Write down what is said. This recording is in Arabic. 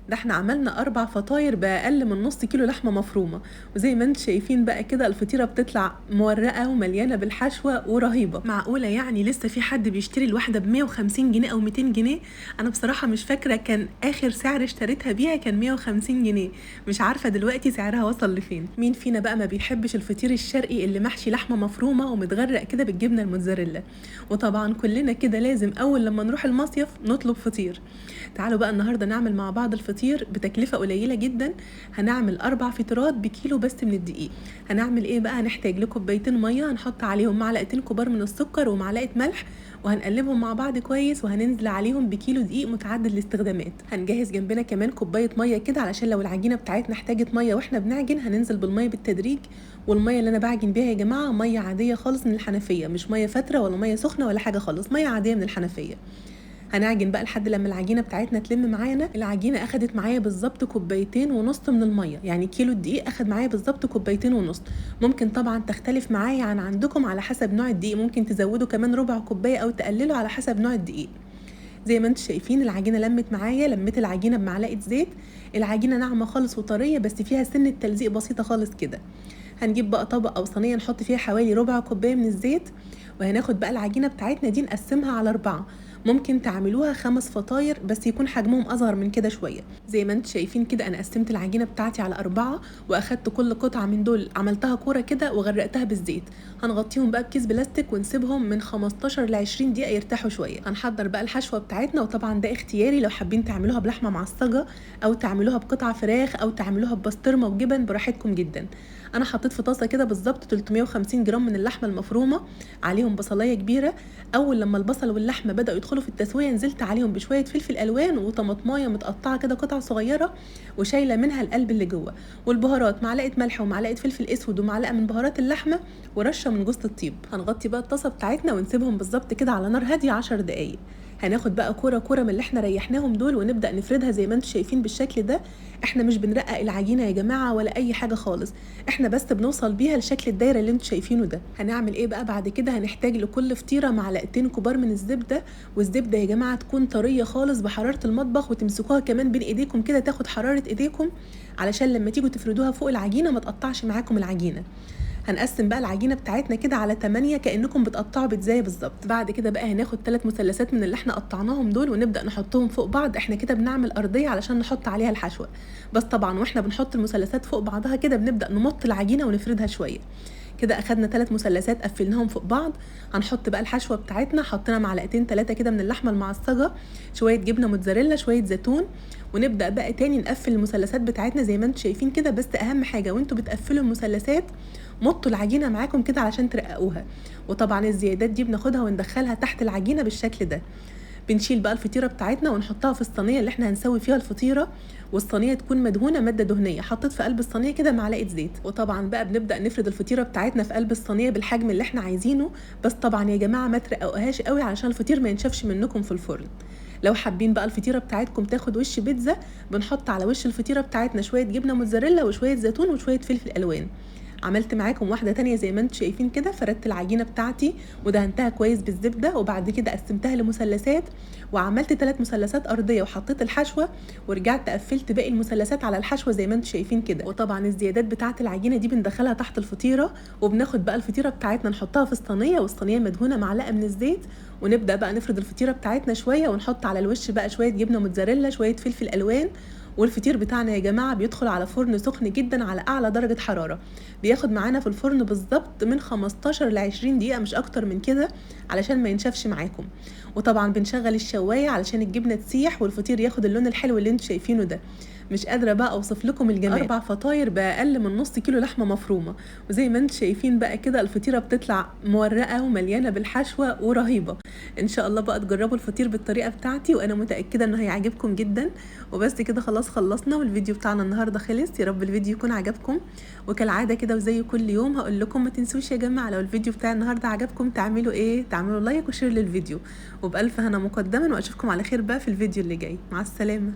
ده احنا عملنا 4 فطاير بأقل من نص كيلو لحمة مفرومة، وزي ما انتم شايفين بقى كده الفطيرة بتطلع مورقة ومليانة بالحشوة ورهيبة. معقولة يعني لسه في حد بيشتري الواحدة ب150 جنيه أو 200 جنيه؟ أنا بصراحة مش فاكرة، كان آخر سعر اشتريتها بيها كان 150 جنيه، مش عارفة دلوقتي سعرها وصل لفين. مين فينا بقى ما بيحبش الفطير الشرقي اللي محشي لحمة مفرومة ومتغرق كده بالجبنة الموتزاريلا؟ وطبعا كلنا كده لازم أول لما نروح المصيف نطلب فطير. تعالوا بقى النهاردة نعمل مع بعض الفطير بتكلفة قليلة جدا. هنعمل 4 فطيرات بكيلو بس من الدقيق. هنعمل ايه بقى؟ هنحتاج لكوبايتين مية، هنحط عليهم معلقتين كبار من السكر ومعلقة ملح، وهنقلبهم مع بعض كويس، وهننزل عليهم بكيلو دقيق متعدد الاستخدامات. هنجهز جنبنا كمان كوبايه ميه كده علشان لو العجينه بتاعتنا احتاجت ميه واحنا بنعجن هننزل بالميه بالتدريج. والميه اللي انا بعجن بيها يا جماعه ميه عاديه خالص من الحنفيه، مش ميه فتره ولا ميه سخنه ولا حاجه خالص، ميه عاديه من الحنفيه. هنعجن بقى لحد لما العجينه بتاعتنا تلم معانا. العجينه اخدت معايا بالظبط كوبايتين ونص من الميه، يعني كيلو الدقيق اخد معايا بالظبط كوبايتين ونص. ممكن طبعا تختلف معايا عن عندكم على حسب نوع الدقيق، ممكن تزودوا كمان ربع كوبايه او تقللوا على حسب نوع الدقيق. زي ما انتم شايفين العجينه لمت معايا، لميت العجينه بمعلقه زيت. العجينه ناعمه خالص وطريه بس فيها سنه تلزيق بسيطه خالص كده. هنجيب بقى طبق او صينيه نحط فيها حوالي ربع كوبايه من الزيت، وهناخد بقى العجينه بتاعتنا دي نقسمها على 4. ممكن تعملوها 5 فطاير بس يكون حجمهم اصغر من كده شويه. زي ما انتم شايفين كده انا قسمت العجينه بتاعتي على 4، واخدت كل قطعه من دول عملتها كوره كده وغرقتها بالزيت. هنغطيهم بقى بكيس بلاستيك ونسيبهم من 15 ل 20 دقيقه يرتاحوا شويه. هنحضر بقى الحشوه بتاعتنا، وطبعا ده اختياري، لو حابين تعملوها بلحمه معصجه او تعملوها بقطع فراخ او تعملوها ببسطرمه وجبن براحتكم جدا. انا حطيت في طاسه كده بالظبط 350 جرام من اللحمه المفرومه، عليهم بصلايه كبيره. اول لما البصل واللحمه بداوا يدخلوا في التسويه نزلت عليهم بشويه فلفل الوان وطماطمايه متقطعه كده قطع صغيره وشايله منها القلب اللي جوه، والبهارات معلقه ملح ومعلقه فلفل اسود ومعلقه من بهارات اللحمه ورشه من جوز الطيب. هنغطي بقى الطاسه بتاعتنا ونسيبهم بالظبط كده على نار هاديه 10 دقايق. هناخد بقى كوره كوره من اللي احنا ريحناهم دول ونبدا نفردها زي ما انتم شايفين بالشكل ده. احنا مش بنرقق العجينه يا جماعه ولا اي حاجه خالص، احنا بس بنوصل بيها لشكل الدايره اللي انتم شايفينه ده. هنعمل ايه بقى بعد كده؟ هنحتاج لكل فطيره معلقتين كبار من الزبده، والزبده يا جماعه تكون طريه خالص بحراره المطبخ، وتمسكوها كمان بين ايديكم كده تاخد حراره ايديكم علشان لما تيجوا تفردوها فوق العجينه ما تقطعش معاكم العجينه. هنقسم بقى العجينه بتاعتنا كده على 8 كانكم بتقطعوا بيتزايه بالظبط. بعد كده بقى هناخد 3 مثلثات من اللي احنا قطعناهم دول ونبدا نحطهم فوق بعض. احنا كده بنعمل ارضيه علشان نحط عليها الحشوه، بس طبعا واحنا بنحط المثلثات فوق بعضها كده بنبدا نمط العجينه ونفردها شويه. كده اخدنا 3 مثلثات قفلناهم فوق بعض. هنحط بقى الحشوه بتاعتنا، حطينا معلقتين 3 كده من اللحمه المعصجه، شويه جبنه موتزاريلا، شويه زيتون، ونبدا بقى تاني نقفل المثلثات بتاعتنا زي ما انتم شايفين كده. بس اهم حاجه وانتوا بتقفلوا المثلثات مطوا العجينه معاكم كده علشان ترققوها. وطبعا الزيادات دي بناخدها وندخلها تحت العجينه بالشكل ده. بنشيل بقى الفطيره بتاعتنا ونحطها في الصينيه اللي احنا هنسوي فيها الفطيره، والصينيه تكون مدهونه ماده دهنيه. حطيت في قلب الصينيه كده معلقه زيت، وطبعا بقى بنبدا نفرد الفطيره بتاعتنا في قلب الصينيه بالحجم اللي احنا عايزينه. بس طبعا يا جماعه ما ترققوهاش قوي علشان الفطير ما ينشفش منكم في الفرن. لو حابين بقى الفطيره بتاعتكم تاخد وش بيتزا، بنحط على وش الفطيره بتاعتنا شويه جبنه موتزاريلا وشويه زيتون وشويه فلفل الوان. عملت معاكم واحده تانية زي ما انتم شايفين كده، فردت العجينه بتاعتي ودهنتها كويس بالزبده، وبعد كده قسمتها لمثلثات وعملت 3 مثلثات ارضيه وحطيت الحشوه، ورجعت قفلت باقي المثلثات على الحشوه زي ما انتم شايفين كده. وطبعا الزيادات بتاعه العجينه دي بندخلها تحت الفطيره، وبناخد بقى الفطيره بتاعتنا نحطها في الصينيه، والصينيه مدهونه معلقه من الزيت، ونبدا بقى نفرد الفطيره بتاعتنا شويه ونحط على الوش بقى شويه جبنه موتزاريلا شويه فلفل الوان. والفطير بتاعنا يا جماعه بيدخل على فرن سخن جدا على اعلى درجه حراره، بياخد معانا في الفرن بالظبط من 15 ل 20 دقيقه مش اكتر من كده علشان ما ينشفش معاكم. وطبعا بنشغل الشوايه علشان الجبنه تسيح والفطير ياخد اللون الحلو اللي انتوا شايفينه ده. مش قادره بقى اوصف لكم الجمال. 4 فطاير باقل من نص كيلو لحمه مفرومه، وزي ما انتم شايفين بقى كده الفطيره بتطلع مورقه ومليانه بالحشوه ورهيبه. ان شاء الله بقى تجربوا الفطير بالطريقه بتاعتي، وانا متاكده انه هيعجبكم جدا. وبس كده خلاص خلصنا، والفيديو بتاعنا النهارده خلص. يا رب الفيديو يكون عجبكم، وكالعاده كده وزي كل يوم هقول لكم ما تنسوش يا جماعه لو الفيديو بتاع النهارده عجبكم تعملوا ايه؟ تعملوا لايك وشير للفيديو. وبالف هنا مقدما، واشوفكم على خير بقى في الفيديو اللي جاي. مع السلامه.